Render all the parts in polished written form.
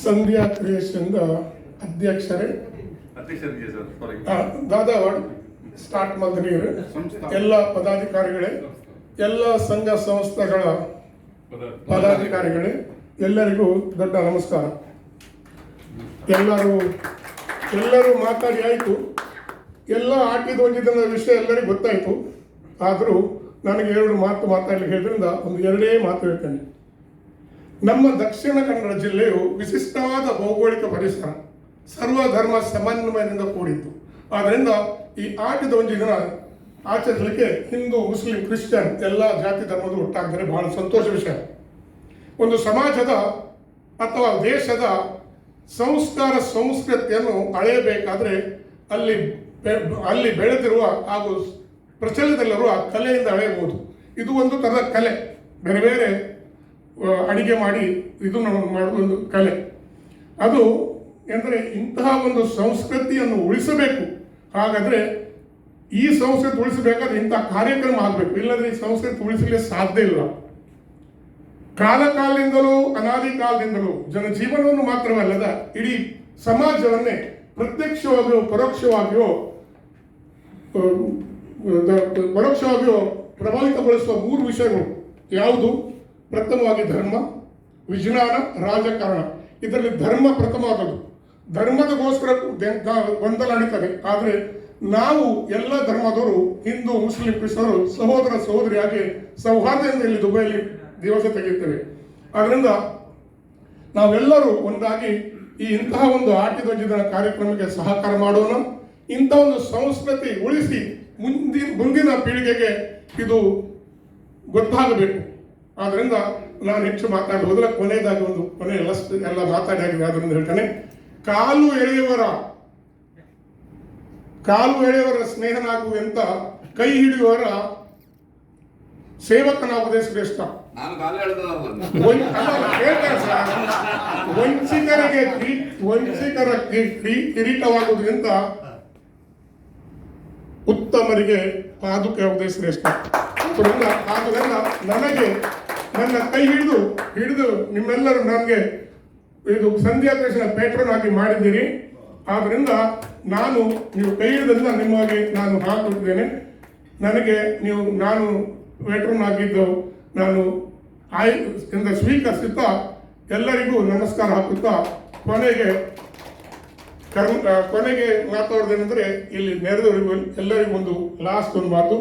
ಸಂಧ್ಯಾ creation ಅಧ್ಯಕ್ಷರೇ ದಾದಾವಾಡ್ start ಮಾಡಿದೀರಿ. ಎಲ್ಲ ಪದಾಧಿಕಾರಿಗಳೇ, ಎಲ್ಲ ಸಂಘ ಸಂಸ್ಥೆಗಳ ಪದಾಧಿಕಾರಿಗಳೇ, ಎಲ್ಲರಿಗೂ ದೊಡ್ಡ ನಮಸ್ಕಾರ. ಎಲ್ಲರೂ ಮಾತಾಡಿ ಆಯಿತು. ಎಲ್ಲ ಆಟಿದ ಒಂದಿನ ವಿಷಯ ಎಲ್ಲರಿಗೂ ಗೊತ್ತಾಯಿತು. ಆದರೂ ನನಗೆ 2 ಮಾತು ಮಾತಾಡಲಿಕ್ಕೆ ಹೇಳಿದ್ರಿಂದ ಒಂದು 2 ಮಾತು ಹೇಳ್ತೇನೆ. ನಮ್ಮ ದಕ್ಷಿಣ ಕನ್ನಡ ಜಿಲ್ಲೆಯು ವಿಶಿಷ್ಟವಾದ ಭೌಗೋಳಿಕ ಪರಿಸರ, ಸರ್ವಧರ್ಮ ಸಮನ್ವಯದಿಂದ ಕೂಡಿತ್ತು. ಆದ್ದರಿಂದ ಈ ಆಟಿದ ಒಂದು ದಿನ ಆಚರಿಸಲಿಕ್ಕೆ ಹಿಂದೂ, ಮುಸ್ಲಿಂ, ಕ್ರಿಶ್ಚಿಯನ್ ಎಲ್ಲ ಜಾತಿ ಧರ್ಮದ ಒಟ್ಟಾಗಿದ್ದರೆ ಬಹಳ ಸಂತೋಷ ವಿಷಯ. ಒಂದು ಸಮಾಜದ ಅಥವಾ ದೇಶದ ಸಂಸ್ಕಾರ ಸಂಸ್ಕೃತಿಯನ್ನು ಅಳೆಯಬೇಕಾದ್ರೆ ಅಲ್ಲಿ ಬೆಳೆದಿರುವ ಹಾಗೂ ಪ್ರಚಲಿತದಲ್ಲಿರುವ ಕಲೆಯಿಂದ ಅಳೆಯಬಹುದು. ಇದು ಒಂದು ಥರದ ಕಲೆ. ಬೇರೆ ಬೇರೆ ಅಡಿಗೆ ಮಾಡಿ ಇದನ್ನು ಮಾಡುವ ಒಂದು ಕಲೆ. ಅದು ಎಂದರೆ ಇಂತಹ ಒಂದು ಸಂಸ್ಕೃತಿಯನ್ನು ಉಳಿಸಬೇಕು. ಹಾಗಾದರೆ ಈ ಸಂಸ್ಕೃತಿ ಉಳಿಸಬೇಕಾದ್ರೆ ಇಂತಹ ಕಾರ್ಯಕ್ರಮ ಆಗಬೇಕು. ಇಲ್ಲದ್ರೆ ಈ ಸಂಸ್ಕೃತಿ ಉಳಿಸಲಿಕ್ಕೆ ಸಾಧ್ಯ ಇಲ್ಲ. ಕಾಲದಿಂದಲೂ ಅನಾದಿ ಕಾಲದಿಂದಲೂ ಜನಜೀವನವನ್ನು ಮಾತ್ರವಲ್ಲದ ಇಡೀ ಸಮಾಜವನ್ನೇ ಪ್ರತ್ಯಕ್ಷವಾಗಿಯೋ ಪರೋಕ್ಷವಾಗಿಯೋ ಪ್ರಭಾವಿತಗೊಳಿಸುವ 3 ವಿಷಯಗಳು ಯಾವುದು? ಪ್ರಥಮವಾಗಿ ಧರ್ಮ, ವಿಜ್ಞಾನ, ರಾಜಕಾರಣ. ಇದರಲ್ಲಿ ಧರ್ಮ ಪ್ರಥಮವಾದದ್ದು. ಧರ್ಮದಗೋಸ್ಕರ ಗೊಂದಲ ನಡೀತದೆ. ಆದರೆ ನಾವು ಎಲ್ಲ ಧರ್ಮದವರು, ಹಿಂದೂ, ಮುಸ್ಲಿಂ, ಕ್ರಿಸ್ತರು ಸಹೋದರ ಸಹೋದರಿಯಾಗಿ ಸೌಹಾರ್ದದಿಂದ ಇಲ್ಲಿ ದುಬೈಯಲ್ಲಿ ದಿವಸ ತೆಗೆಯುತ್ತೇವೆ. ಆದ್ದರಿಂದ ನಾವೆಲ್ಲರೂ ಒಂದಾಗಿ ಇಂತಹ ಒಂದು ಆಟಿಧ್ವಜದ ಕಾರ್ಯಕ್ರಮಕ್ಕೆ ಸಹಕಾರ ಮಾಡೋಣ. ಇಂಥ ಒಂದು ಸಂಸ್ಕೃತಿ ಉಳಿಸಿ ಮುಂದಿನ ಪೀಳಿಗೆಗೆ ಇದು ಗೊತ್ತಾಗಬೇಕು. ಆದ್ದರಿಂದ ನಾನು ಹೆಚ್ಚು ಮಾತಾಡುವುದಿಲ್ಲ. ಕೊನೆಯದಾಗಿ ಎಲ್ಲ ಮಾತಾಡಿ ಆಗಿದೆ. ಆದ್ದರಿಂದ ಹೇಳ್ತಾನೆ, ಕಾಲು ಎಳೆಯವರ ಸ್ನೇಹನಾಗುವಂತ ಕೈ ಹಿಡಿಯುವವರ ಸೇವಕನಾಗುವುದೇ ಶ್ರೇಷ್ಠ. ವಂಚಿಕರ ಕಿರೀಟವಾಗುವುದಕ್ಕಿಂತ ಉತ್ತಮರಿಗೆ ಪಾದುಕೆ ಆಗುವುದೇ ಶ್ರೇಷ್ಠ. ಆದ್ದರಿಂದ ನನ್ನ ಕೈ ಹಿಡಿದು ನಿಮ್ಮೆಲ್ಲರೂ ನನಗೆ ಇದು ಸಂಧ್ಯಾ ಕ್ರಿಯೇಷನ್ ಪೇಟ್ರನ್ ಆಗಿ ಮಾಡಿದ್ದೀರಿ. ಆದ್ದರಿಂದ ನೀವು ಕೈ ಹಿಡಿದ್ರಿಂದ ನಿಮಗೆ ನಾನು ಹಾಕುತ್ತಿದ್ದೇನೆ. ನಾನು ಪೇಟ್ರನ್ ಆಗಿದ್ದು ನಾನು ಎಂದು ಸ್ವೀಕರಿಸುತ್ತಾ ಎಲ್ಲರಿಗೂ ನಮಸ್ಕಾರ ಹಾಕುತ್ತಾ ಕೊನೆಗೆ ಮಾತಾಡೋದೇನೆಂದರೆ, ಇಲ್ಲಿ ನೆರೆದವರಿಗೂ ಎಲ್ಲರಿಗೂ ಒಂದು ಮಾತು,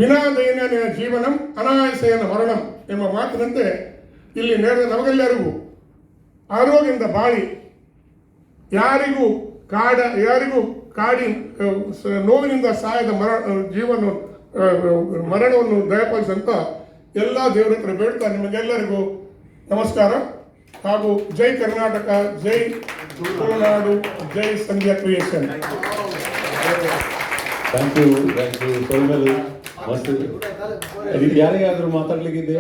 ವಿನಾದೈನ ಜೀವನಂ ಅನಾಯಾಸೇನ ಮರಣಂ ಎಂಬ ಮಾತಿನಂತೆ ಇಲ್ಲಿ ನೆರೆದ ನಮಗೆಲ್ಲರಿಗೂ ಆರೋಗ್ಯದಿಂದ ಬಾಳಿ, ಯಾರಿಗೂ ಕಾಡಿ ನೋವಿನಿಂದ ಸಾಯದ ಮರಣವನ್ನು ದಯಪಾಲಿಸಂತ ಎಲ್ಲ ದೇವರ ಹತ್ರ ಬೇಡ್ತಾ ನಿಮಗೆಲ್ಲರಿಗೂ ನಮಸ್ಕಾರ ಹಾಗೂ ಜೈ ಕರ್ನಾಟಕ, ಜೈ ತುಳುನಾಡು, ಜೈ Sandhya creation. Thank you so much. ಯಾರಿಗಾದ್ರೂ ಮಾತಾಡ್ಲಿಕ್ಕಿದೆ?